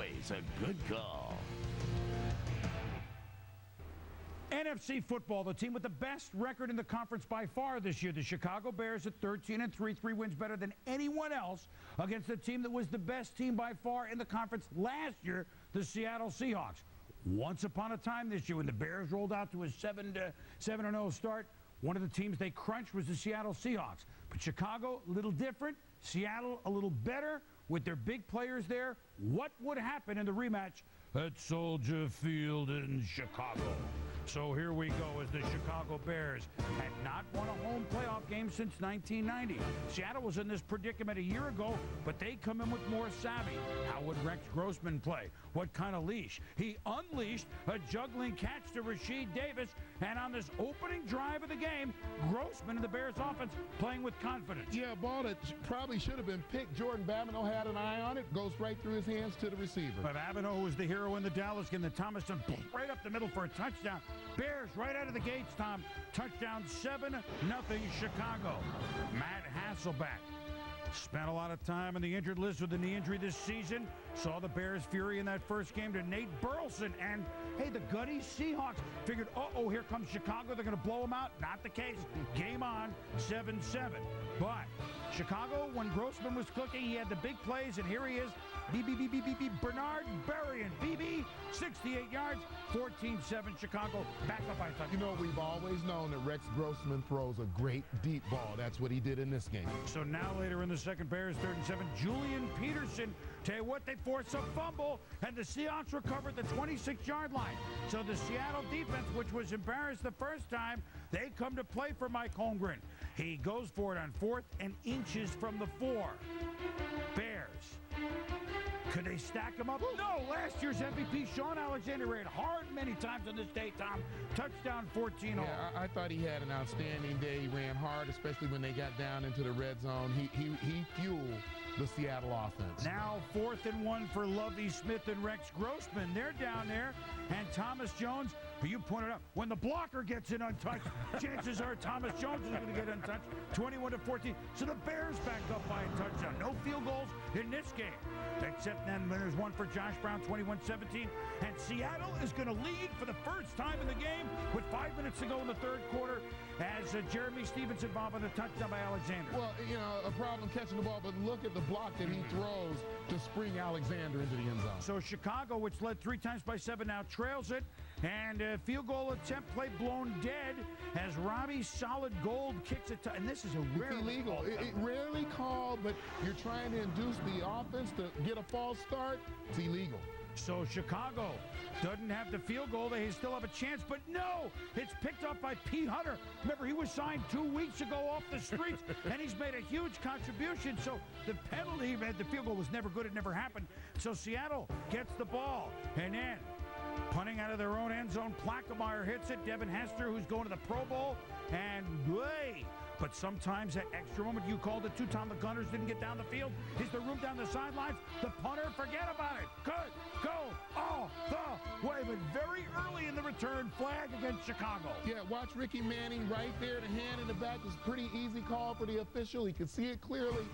always a good call. NFC football, the team with the best record in the conference by far this year. The Chicago Bears at 13-3, 3 wins better than anyone else against the team that was the best team by far in the conference last year, the Seattle Seahawks. Once upon a time this year, when the Bears rolled out to a 7-0 start, one of the teams they crunched was the Seattle Seahawks. But Chicago, a little different. Seattle, a little better with their big players there. What would happen in the rematch at Soldier Field in Chicago? So here we go as the Chicago Bears had not won a home playoff game since 1990. Seattle was in this predicament a year ago, but they come in with more savvy. How would Rex Grossman play? What kind of leash? He unleashed a juggling catch to Rasheed Davis, and on this opening drive of the game, Grossman and the Bears offense playing with confidence. Yeah, a ball that probably should have been picked. Jordan Babineau had an eye on it, goes right through his hands to the receiver. But Babineau was the hero in the Dallas game. The Thomason right up the middle for a touchdown. Bears right out of the gates, Tom. Touchdown 7-0 Chicago. Matt Hasselbeck spent a lot of time on the injured list with a knee injury this season. Saw the Bears' fury in that first game to Nate Burleson. And, hey, the gutty Seahawks figured, uh-oh, here comes Chicago. They're going to blow them out. Not the case. Game on, 7-7. But Chicago, when Grossman was cooking, he had the big plays, and here he is. Bernard Berrien. BB, 68 yards, 14-7 Chicago. Back up by touchdown. You know, we've always known that Rex Grossman throws a great deep ball. That's what he did in this game. So now later in the second, Bears 3rd and 7. Julian Peterson, tell you what, they forced a fumble, and the Seahawks recovered the 26-yard line. So the Seattle defense, which was embarrassed the first time, they come to play for Mike Holmgren. He goes for it on 4th and inches from the 4. Bears. Could they stack him up? No. Last year's MVP, Sean Alexander, ran hard many times on this day, Tom. Touchdown 14-0. Yeah, I thought he had an outstanding day. He ran hard, especially when they got down into the red zone. He fueled the Seattle offense. Now 4th and 1 for Lovie Smith and Rex Grossman. They're down there. And Thomas Jones, who you pointed out, when the blocker gets in untouched, chances are Thomas Jones is going to get untouched. 21-14. So the Bears back up by a touchdown. No field goals in this game. Except then there's one for Josh Brown, 21-17. And Seattle is going to lead for the first time in the game with 5 minutes to go in the third quarter as Jeremy Stevenson involved in a touchdown by Alexander. Well, you know, a problem catching the ball, but look at the block that he throws to spring Alexander into the end zone. So Chicago, which led 3 times by 7, now trails it. And a field goal attempt play blown dead as Robbie Solid Gold kicks it. And this is a rare illegal. It rarely called, but you're trying to induce the offense to get a false start. It's illegal. So Chicago doesn't have the field goal. They still have a chance, but no, it's picked up by Pete Hunter. Remember, he was signed 2 weeks ago off the streets, and he's made a huge contribution. So the penalty, the field goal was never good. It never happened. So Seattle gets the ball, and then punting out of their own end zone, Plaquemire hits it. Devin Hester, who's going to the Pro Bowl, and way. But sometimes that extra moment, you called it too, Tom, the Gunners didn't get down the field. Is there room down the sidelines? The punter, forget about it. Could go all the way, but very early in the return, flag against Chicago. Yeah, watch Ricky Manning right there. The hand in the back is a pretty easy call for the official. He could see it clearly.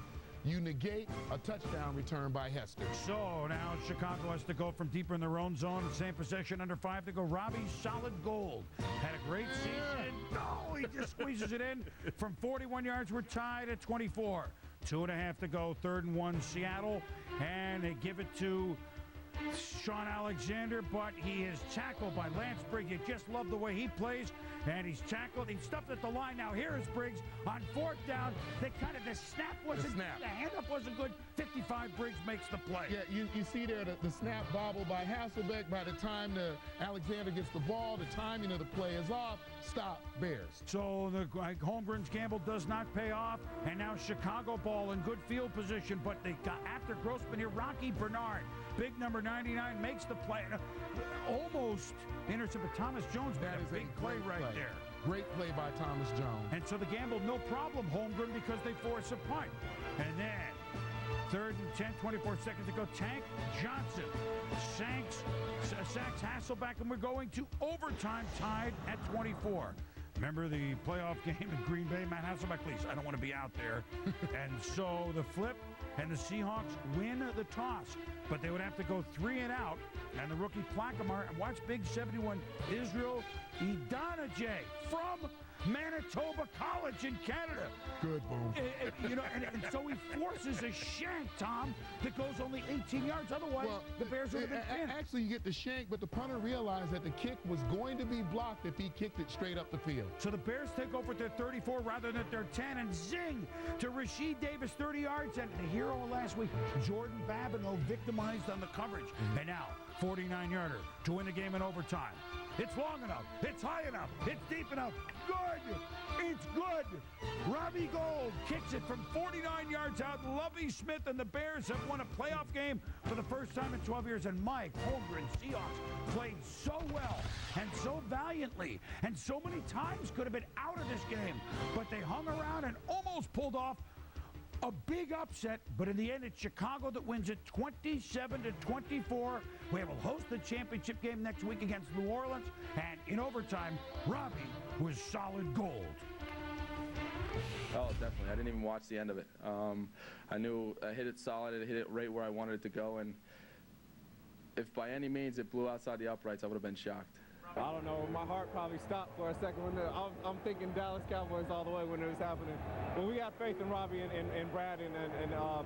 You negate a touchdown return by Hester. So now Chicago has to go from deeper in their own zone. Same possession, under 5 to go. Robbie Solid Gold had a great season. No, he just squeezes it in from 41 yards. We're tied at 24. 2.5 to go. 3rd and 1 Seattle. And they give it to Sean Alexander, but he is tackled by Lance Briggs. You just love the way he plays, and he's tackled. He's stuffed at the line. Now here is Briggs on 4th down. The snap wasn't, the hand-up wasn't good. 55, Briggs makes the play. Yeah, you see there the snap bobble by Hasselbeck. By the time Alexander gets the ball, the timing of the play is off. Stop, Bears. So the Holmgren's gamble does not pay off, and now Chicago ball in good field position, but they got after Grossman here. Rocky Bernard, big number 99, makes the play. Almost intercepted, but Thomas Jones made a big play right there. Great play by Thomas Jones. And so the gamble, no problem, Holmgren, because they force a punt. And then 3rd and 10, 24 seconds to go. Tank Johnson sacks Hasselbeck, and we're going to overtime, tied at 24. Remember the playoff game in Green Bay? Matt Hasselbeck, please, I don't want to be out there. And so the flip, and the Seahawks win the toss. But they would have to go 3 and out. And the rookie Plaquemar, and watch Big 71, Israel Idonije from Manitoba College in Canada. Good, Boom. And so he forces a shank, Tom, that goes only 18 yards. Otherwise, the Bears would have been pinned. Actually, you get the shank, but the punter realized that the kick was going to be blocked if he kicked it straight up the field. So the Bears take over at their 34 rather than at their 10, and zing to Rasheed Davis, 30 yards, and the hero last week, Jordan Babineau, victimized on the coverage. And now, 49-yarder to win the game in overtime. It's long enough. It's high enough. It's deep enough. Good. It's good. Robbie Gould kicks it from 49 yards out. Lovie Smith and the Bears have won a playoff game for the first time in 12 years. And Mike Holmgren, Seahawks, played so well and so valiantly and so many times could have been out of this game. But they hung around and almost pulled off a big upset, but in the end, it's Chicago that wins it 27-24. We will host the championship game next week against New Orleans, and in overtime, Robbie was solid gold. Oh, definitely. I didn't even watch the end of it. I knew I hit it solid. I hit it right where I wanted it to go, and if by any means it blew outside the uprights, I would have been shocked. I don't know. My heart probably stopped for a second. I'm thinking Dallas Cowboys all the way when it was happening. But we got faith in Robbie and Brad and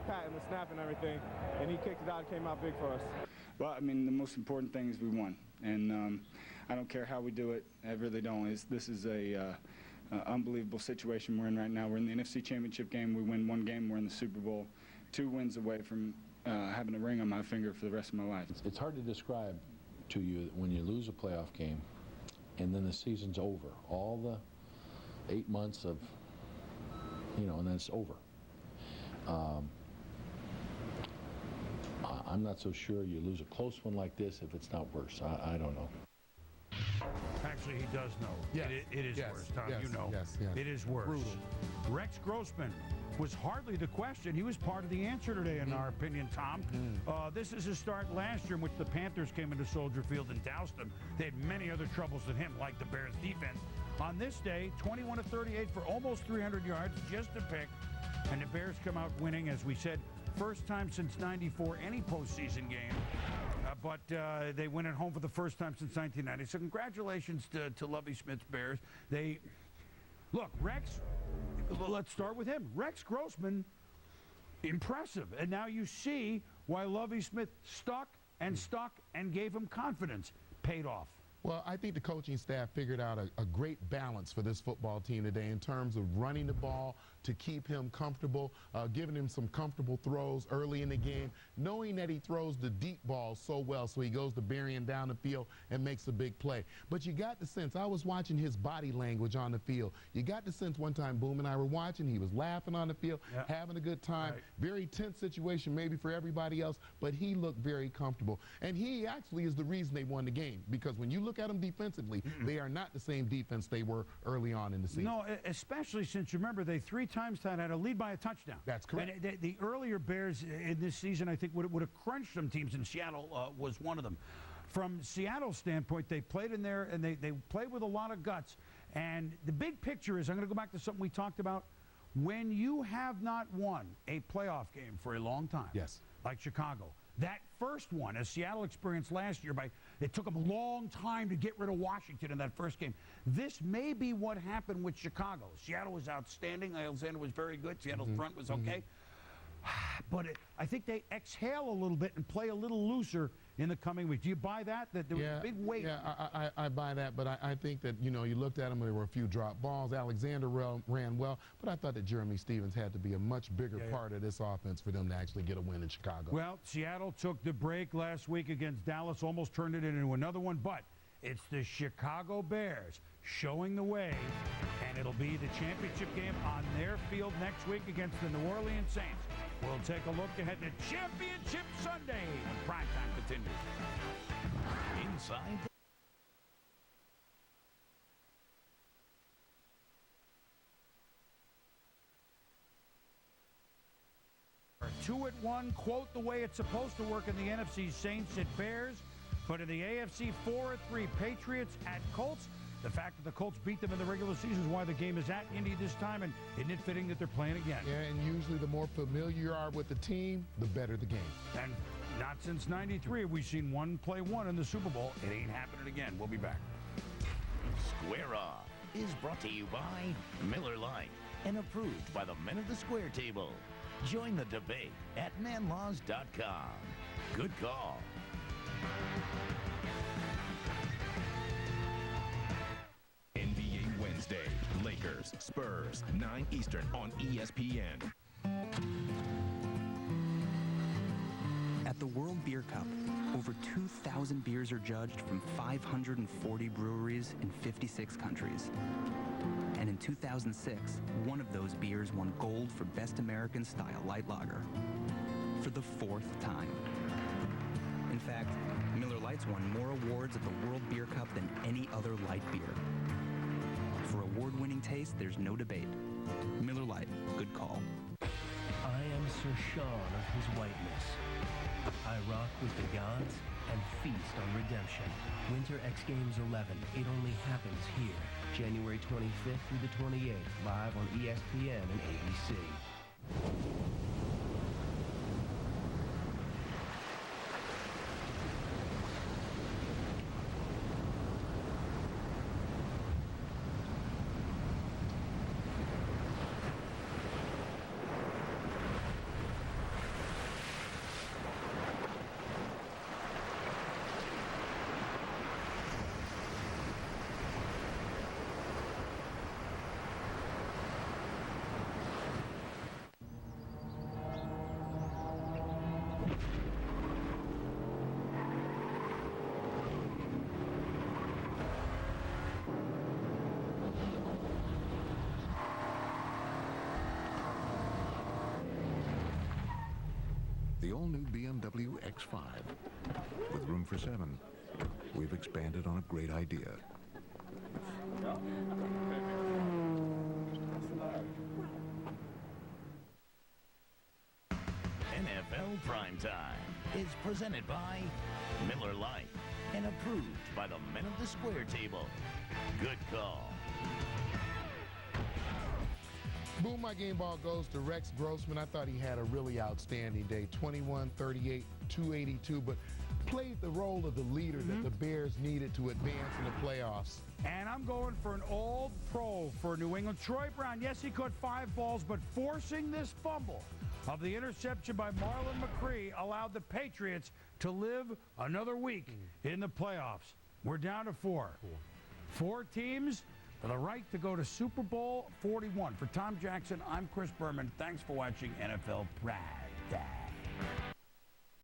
Pat and the snap and everything, and he kicked it out. It came out big for us. Well, I mean, the most important thing is we won, and I don't care how we do it. I really don't. This is a unbelievable situation we're in right now. We're in the NFC Championship game. We win one game. We're in the Super Bowl, 2 wins away from having a ring on my finger for the rest of my life. It's hard to describe to you when you lose a playoff game and then the season's over. All the 8 months of, and then it's over. I'm not so sure you lose a close one like this if it's not worse. I don't know. Actually, he does know. Yes. It is worse, Tom. Yes. You know. Yes. It is worse. Brutal. Rex Grossman was hardly the question. He was part of the answer today, in our opinion, Tom. This is his start last year in which the Panthers came into Soldier Field and doused him. They had many other troubles than him, like the Bears' defense. On this day, 21-38 for almost 300 yards, just a pick. And the Bears come out winning, as we said, first time since '94, any postseason game. But they win at home for the first time since 1990. So congratulations to Lovie Smith's Bears. Look, Rex, let's start with him. Rex Grossman, impressive. And now you see why Lovie Smith stuck and gave him confidence. Paid off. Well, I think the coaching staff figured out a great balance for this football team today in terms of running the ball to keep him comfortable, giving him some comfortable throws early in the game, knowing that he throws the deep balls so well, so he goes to burying down the field and makes a big play. But you got the sense, I was watching his body language on the field. You got the sense one time Boom and I were watching, he was laughing on the field, having a good time. Right. Very tense situation maybe for everybody else, but he looked very comfortable. And he actually is the reason they won the game, because when you look at them defensively, they are not the same defense they were early on in the season. No, especially since you remember they 3 times had a lead by a touchdown. That's correct. And the earlier Bears in this season, I think, would have crunched some teams, and Seattle was one of them. From Seattle's standpoint, they played in there, and they played with a lot of guts. And the big picture is, I'm going to go back to something we talked about. When you have not won a playoff game for a long time, yes, like Chicago, that first one, as Seattle experienced last year, it took them a long time to get rid of Washington in that first game. This may be what happened with Chicago. Seattle was outstanding. Alexander was very good. Seattle's front was okay. But I think they exhale a little bit and play a little looser in the coming week. Do you buy that? That there was a big weight? Yeah, I buy that, but I think that, you looked at them, there were a few drop balls. Alexander ran well, but I thought that Jeremy Stevens had to be a much bigger part of this offense for them to actually get a win in Chicago. Well, Seattle took the break last week against Dallas, almost turned it into another one, but it's the Chicago Bears showing the way, and it'll be the championship game on their field next week against the New Orleans Saints. We'll take a look ahead to Championship Sunday when Primetime continues. Inside. 2-1, quote the way it's supposed to work in the NFC. Saints at Bears, but in the AFC 4-3, Patriots at Colts. The fact that the Colts beat them in the regular season is why the game is at Indy this time, and isn't it fitting that they're playing again? Yeah, and usually the more familiar you are with the team, the better the game. And not since '93 have we seen one play one in the Super Bowl. It ain't happening again. We'll be back. Square Off is brought to you by Miller Lite and approved by the Men of the Square Table. Join the debate at manlaws.com. Good call. NBA Wednesday, Lakers, Spurs, 9 Eastern on ESPN. At the World Beer Cup, over 2,000 beers are judged from 540 breweries in 56 countries. And in 2006, one of those beers won gold for Best American Style Light Lager for the 4th time. In fact, Miller Lite's won more awards at the World Beer Cup than any other light beer. For award-winning taste, there's no debate. Miller Lite, good call. I am Sir Sean of his whiteness. I rock with the gods and feast on redemption. Winter X Games 11. It only happens here. January 25th through the 28th, live on ESPN and ABC. The all-new BMW X5. With room for 7, we've expanded on a great idea. NFL Primetime is presented by Miller Lite and approved by the Men of the Square Table. Good call. Boom, my game ball goes to Rex Grossman. I thought he had a really outstanding day. 21, 38, 282, but played the role of the leader that the Bears needed to advance in the playoffs. And I'm going for an all-pro for New England. Troy Brown, yes, he caught 5 balls, but forcing this fumble of the interception by Marlon McCree allowed the Patriots to live another week in the playoffs. We're down to 4. 4 teams for the right to go to Super Bowl 41. For Tom Jackson, I'm Chris Berman. Thanks for watching NFL Primetime.